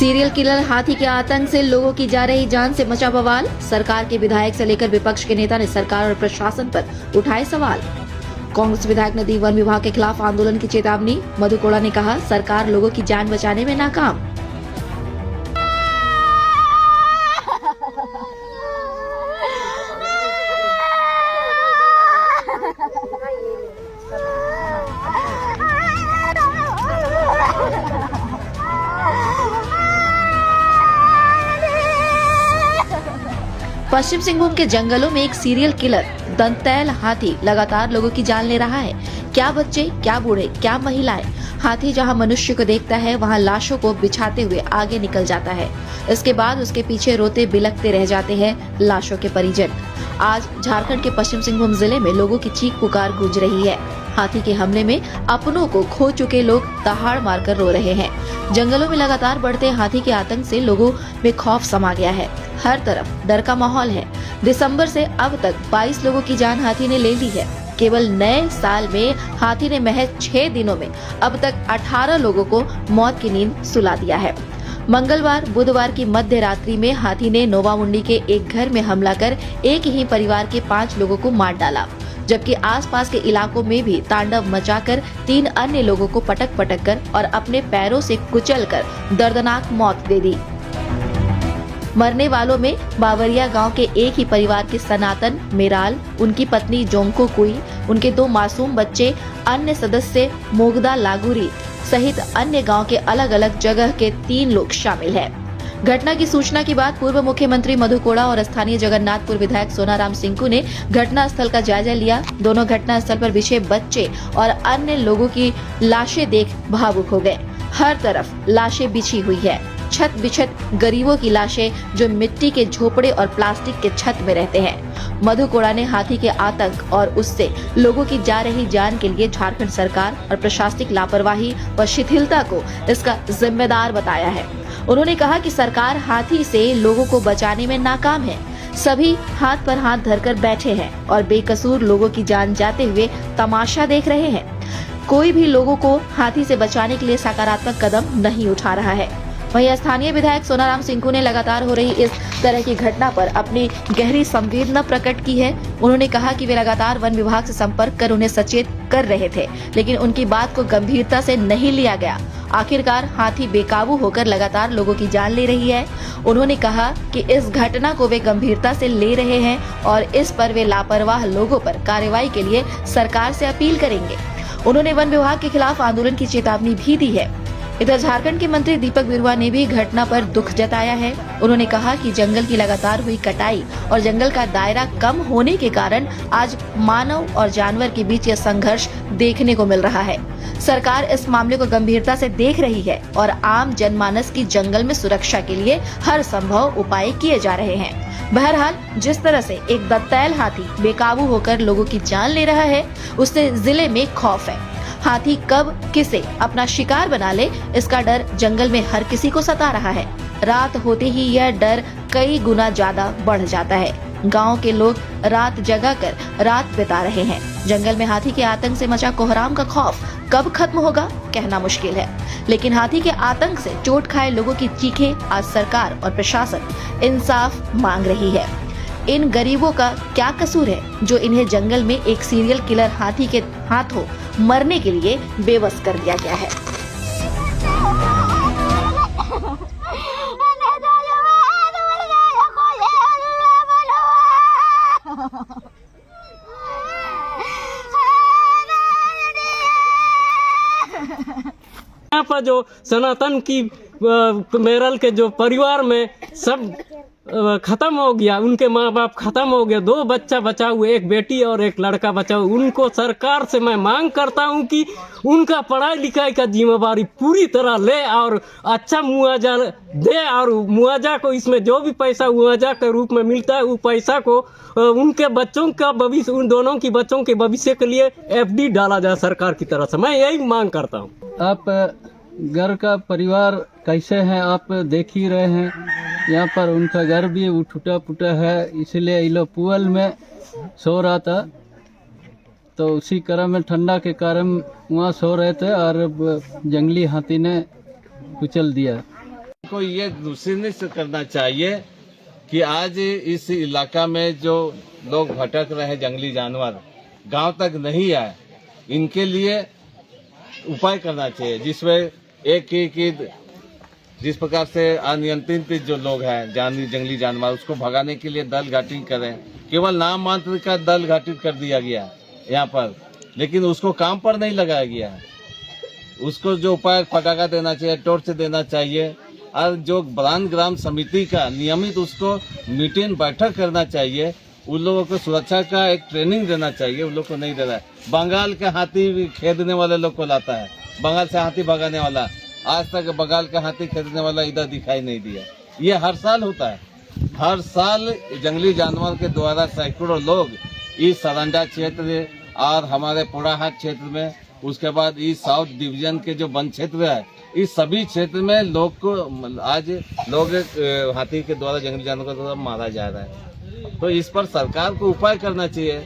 Serial killer हाथी के आतंक से लोगों की जा रही जान से मचा बवाल। सरकार के विधायक से लेकर विपक्ष के नेता ने सरकार और प्रशासन पर उठाए सवाल। कांग्रेस विधायक ने दी वन विभाग के खिलाफ आंदोलन की चेतावनी। मधु कोड़ा ने कहा, सरकार लोगों की जान बचाने में नाकाम। पश्चिम सिंहभूम के जंगलों में एक सीरियल किलर दंतैल हाथी लगातार लोगों की जान ले रहा है। क्या बच्चे, क्या बूढ़े, क्या महिलाएं। हाथी जहां मनुष्य को देखता है वहां लाशों को बिछाते हुए आगे निकल जाता है। इसके बाद उसके पीछे रोते बिलखते रह जाते हैं लाशों के परिजन। आज झारखंड के पश्चिम सिंहभूम जिले में लोगों की चीख पुकार गूंज रही है। हाथी के हमले में अपनों को खो चुके लोग दहाड़ मारकर रो रहे हैं। जंगलों में लगातार बढ़ते हाथी के आतंक से लोगों में खौफ समा गया है। हर तरफ डर का माहौल है। दिसंबर से अब तक 22 लोगों की जान हाथी ने ले ली है। केवल नए साल में हाथी ने महज 6 दिनों में अब तक 18 लोगों को मौत की नींद सुला दिया है। मंगलवार बुधवार की मध्य रात्रि में हाथी ने नोवामुंडी के एक घर में हमला कर एक ही परिवार के 5 लोगों को मार डाला, जबकि आसपास के इलाकों में भी तांडव मचाकर 3 अन्य लोगों को पटक पटक कर और अपने पैरों से कुचलकर दर्दनाक मौत दे दी। मरने वालों में बावरिया गांव के एक ही परिवार के सनातन मेराल, उनकी पत्नी जोंको कुई, उनके 2 मासूम बच्चे, अन्य सदस्य मोगदा लागुरी सहित अन्य गांव के अलग अलग जगह के 3 लोग शामिल हैं। घटना की सूचना के बाद पूर्व मुख्यमंत्री मधु कोड़ा और स्थानीय जगन्नाथपुर विधायक सोनाराम सिंकू ने घटना स्थल का जायजा लिया। दोनों घटना स्थल पर बिछे बच्चे और अन्य लोगों की लाशें देख भावुक हो गए। हर तरफ लाशें बिछी हुई है। छत बिछत गरीबों की लाशें जो मिट्टी के झोपड़े और प्लास्टिक के छत में रहते हैं। मधु कोड़ा ने हाथी के आतंक और उससे लोगों की जा रही जान के लिए झारखंड सरकार और प्रशासनिक लापरवाही व शिथिलता को इसका जिम्मेदार बताया है। उन्होंने कहा कि सरकार हाथी से लोगों को बचाने में नाकाम है। सभी हाथ पर हाथ धरकर बैठे हैं और बेकसूर लोगों की जान जाते हुए तमाशा देख रहे हैं। कोई भी लोगों को हाथी से बचाने के लिए सकारात्मक कदम नहीं उठा रहा है। वहीं स्थानीय विधायक सोनाराम सिंकू ने लगातार हो रही इस तरह की घटना पर अपनी गहरी संवेदना प्रकट की है। उन्होंने कहा कि वे लगातार वन विभाग से संपर्क कर उन्हें सचेत कर रहे थे, लेकिन उनकी बात को गंभीरता से नहीं लिया गया। आखिरकार हाथी बेकाबू होकर लगातार लोगों की जान ले रही है। उन्होंने कहा कि इस घटना को वे गंभीरता से ले रहे हैं और इस पर वे लापरवाह लोगों पर कार्रवाई के लिए सरकार से अपील करेंगे। उन्होंने वन विभाग के खिलाफ आंदोलन की चेतावनी भी दी है। इधर झारखंड के मंत्री दीपक बिरुआ ने भी घटना पर दुख जताया है। उन्होंने कहा कि जंगल की लगातार हुई कटाई और जंगल का दायरा कम होने के कारण आज मानव और जानवर के बीच यह संघर्ष देखने को मिल रहा है। सरकार इस मामले को गंभीरता से देख रही है और आम जनमानस की जंगल में सुरक्षा के लिए हर संभव उपाय किए जा रहे हैं। बहरहाल जिस तरह से एक दंतैल हाथी बेकाबू होकर लोगों की जान ले रहा है, उससे जिले में खौफ है। हाथी कब किसे अपना शिकार बना ले, इसका डर जंगल में हर किसी को सता रहा है। रात होते ही यह डर कई गुना ज्यादा बढ़ जाता है। गांव के लोग रात जगा कर रात बिता रहे हैं। जंगल में हाथी के आतंक से मचा कोहराम का खौफ कब खत्म होगा कहना मुश्किल है, लेकिन हाथी के आतंक से चोट खाए लोगों की चीखें आज सरकार और प्रशासन इंसाफ मांग रही है। इन गरीबों का क्या कसूर है जो इन्हें जंगल में एक सीरियल किलर हाथी के हाथों मरने के लिए बेबस कर दिया गया है। यहाँ पर जो सनातन की मेरल के जो परिवार में सब खत्म हो गया, उनके माँ बाप खत्म हो गए, 2 बच्चा बचा हुए, एक बेटी और एक लड़का बचा हुआ। उनको सरकार से मैं मांग करता हूँ कि उनका पढ़ाई लिखाई का जिम्मेवारी पूरी तरह ले और अच्छा मुआवजा दे और मुआवजा को इसमें जो भी पैसा मुआवजा के रूप में मिलता है वो पैसा को उनके बच्चों का भविष्य, उन दोनों की बच्चों के भविष्य के लिए FD डाला जाए सरकार की तरफ से। मैं यही मांग करता हूँ। आप घर का परिवार कैसे है आप देख ही रहे हैं। यहाँ पर उनका घर भी टूटा फूटा है, इसलिए ये लोग पुअल में सो रहा था, तो उसी क्रम में ठंडा के कारण वहाँ सो रहे थे और जंगली हाथी ने कुचल दिया। को ये सुनिश्चित करना चाहिए कि आज इस इलाका में जो लोग भटक रहे हैं जंगली जानवर गांव तक नहीं आए, इनके लिए उपाय करना चाहिए, जिसमें जिस प्रकार से अनियंत्रित जो लोग हैं जंगली जानवर, उसको भगाने के लिए दल गठित करें। केवल नाम मात्र का दल गठित कर दिया गया यहाँ पर, लेकिन उसको काम पर नहीं लगाया गया है। उसको जो उपाय पटाखा देना चाहिए, टॉर्च देना चाहिए, और जो ब्रांड ग्राम समिति का नियमित उसको मीटिंग बैठक करना चाहिए। उन लोगों को सुरक्षा का एक ट्रेनिंग देना चाहिए, उन लोग को नहीं दे रहा है। बंगाल के हाथी खेदने वाले लोग को लाता है, बंगाल से हाथी भगाने वाला, आज तक बंगाल का हाथी खेदने वाला इधर दिखाई नहीं दिया। ये हर साल होता है, हर साल जंगली जानवर के द्वारा सैकड़ों लोग इस सरंडा क्षेत्र और हमारे पोड़ाहाट क्षेत्र में, उसके बाद इस साउथ डिवीजन के जो वन क्षेत्र है, इस सभी क्षेत्र में लोग को आज लोग हाथी के द्वारा जंगली जानवर के द्वारा मारा जा रहा है। तो इस पर सरकार को उपाय करना चाहिए।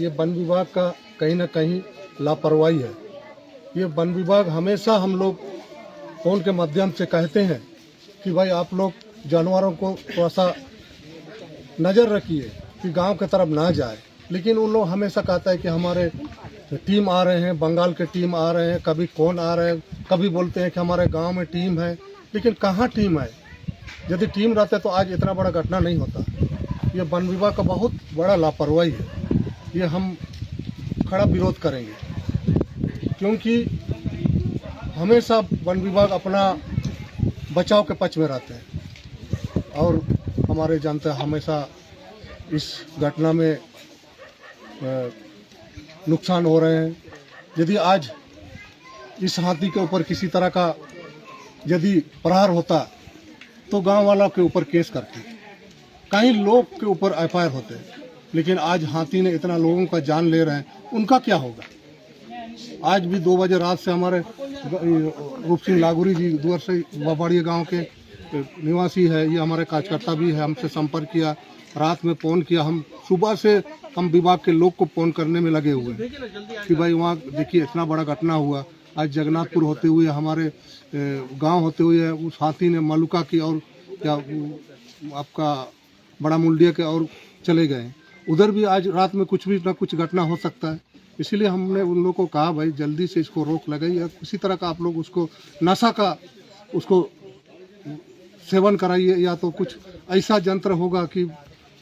ये वन विभाग का कहीं न कहीं लापरवाही है। ये वन विभाग हमेशा हम लोग फोन के माध्यम से कहते हैं कि भाई आप लोग जानवरों को थोड़ा सा नज़र रखिए कि गांव की तरफ ना जाए, लेकिन उन लोग हमेशा कहता है कि हमारे टीम आ रहे हैं, बंगाल के टीम आ रहे हैं, कभी कौन आ रहे हैं, कभी बोलते हैं कि हमारे गांव में टीम है, लेकिन कहाँ टीम है? यदि टीम रहते तो आज इतना बड़ा घटना नहीं होता। ये वन विभाग का बहुत बड़ा लापरवाही है, ये हम खड़ा विरोध करेंगे, क्योंकि हमेशा वन विभाग अपना बचाव के पक्ष में रहते हैं और हमारे जानते हैं हमेशा इस घटना में नुकसान हो रहे हैं। यदि आज इस हाथी के ऊपर किसी तरह का यदि प्रहार होता तो गांव वालों के ऊपर केस करते, कई लोग के ऊपर एफआईआर होते, लेकिन आज हाथी ने इतना लोगों का जान ले रहे हैं, उनका क्या होगा? आज भी 2 बजे रात से हमारे रूप सिंह लागुरी जी दूर से बाबाड़िया गांव के निवासी है, ये हमारे कार्यकर्ता भी है, हमसे संपर्क किया, रात में फ़ोन किया, हम सुबह से हम विभाग के लोग को फ़ोन करने में लगे हुए हैं कि भाई वहाँ देखिए इतना बड़ा घटना हुआ। आज जगन्नाथपुर होते हुए हमारे गांव होते हुए उस हाथी ने मलुका की और क्या आपका बड़ा मुंडिया के और चले गए। उधर भी आज रात में कुछ भी ना कुछ घटना हो सकता है, इसीलिए हमने उन लोगों को कहा भाई जल्दी से इसको रोक लगाइए, किसी तरह का आप लोग उसको नशा का उसको सेवन कराइए, या तो कुछ ऐसा यंत्र होगा कि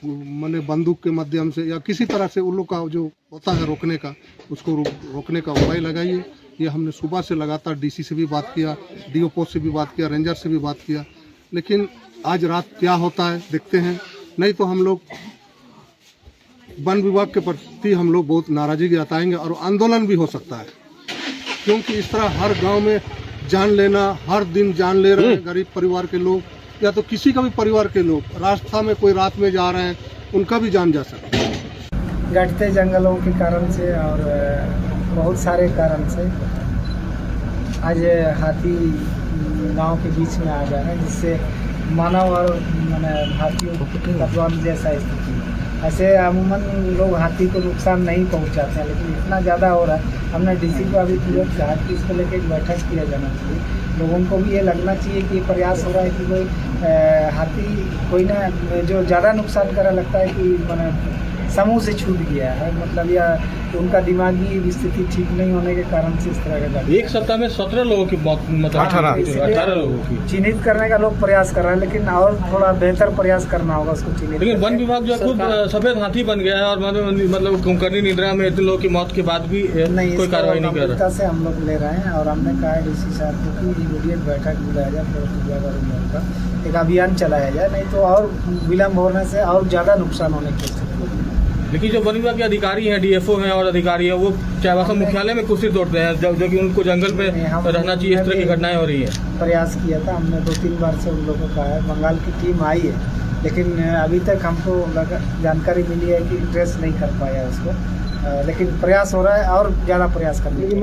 मैंने बंदूक के माध्यम से या किसी तरह से उन लोग का जो होता है रोकने का, उसको रोकने का उपाय लगाइए। ये हमने सुबह से लगातार डीसी से भी बात किया, डीओ पोस्ट से भी बात किया, रेंजर से भी बात किया, लेकिन आज रात क्या होता है देखते हैं। नहीं तो हम लोग वन विभाग के प्रति हम लोग बहुत नाराजगी जताएंगे और आंदोलन भी हो सकता है, क्योंकि इस तरह हर गांव में जान लेना, हर दिन जान ले रहे हैं गरीब परिवार के लोग, या तो किसी का भी परिवार के लोग रास्ता में कोई रात में जा रहे हैं, उनका भी जान जा सकता है। घटते जंगलों के कारण से और बहुत सारे कारण से आज हाथी गांव के बीच में आ जा रहे हैं, जिससे मानव और हाथियों का जैसा स्थिति। ऐसे अमूमन लोग हाथी को नुकसान नहीं पहुंचाते हैं, लेकिन इतना ज़्यादा हो रहा है। हमने डीसी को अभी तुरंत कहा कि इसको लेकर एक बैठक किया जाना चाहिए। लोगों को भी ये लगना चाहिए कि प्रयास हो रहा है कि कोई हाथी कोई ना जो ज़्यादा नुकसान करा, लगता है कि मैंने समूह से छूट गया है, मतलब या उनका दिमागी स्थिति ठीक नहीं होने के कारण से इस तरह का। एक सप्ताह में 17 लोगों की मौत, मतलब 18 लोगों की चिन्हित करने का लोग प्रयास कर रहे हैं, लेकिन और थोड़ा बेहतर प्रयास करना होगा उसको चिन्हित। लेकिन वन विभाग जो खुद सफेद हाथी बन गया है और मतलब कुंभकर्णी निद्रा में इतने लोगों की मौत के बाद भी कोई कार्रवाई नहीं कर रहा है। से हम लोग ले रहे हैं और हमने कहा है डीसी साहब को कि इमीडिएट बैठक बुलाया जाए, एक अभियान चलाया जाए, नहीं तो और विलम्ब होने से और ज़्यादा नुकसान होने की स्थिति। लेकिन जो वन विभाग के अधिकारी हैं, डीएफओ हैं और अधिकारी हैं, वो चाईबासा मुख्यालय में कुर्सी तोड़ते हैं, जो कि उनको जंगल पे रहना चाहिए। इस तरह की घटनाएं हो रही है। प्रयास किया था हमने 2-3 बार से उन लोगों को कहा है, बंगाल की टीम आई है, लेकिन अभी तक हमको जानकारी मिली है कि ट्रेस नहीं कर पाया उसको, लेकिन प्रयास हो रहा है और ज़्यादा प्रयास करने की।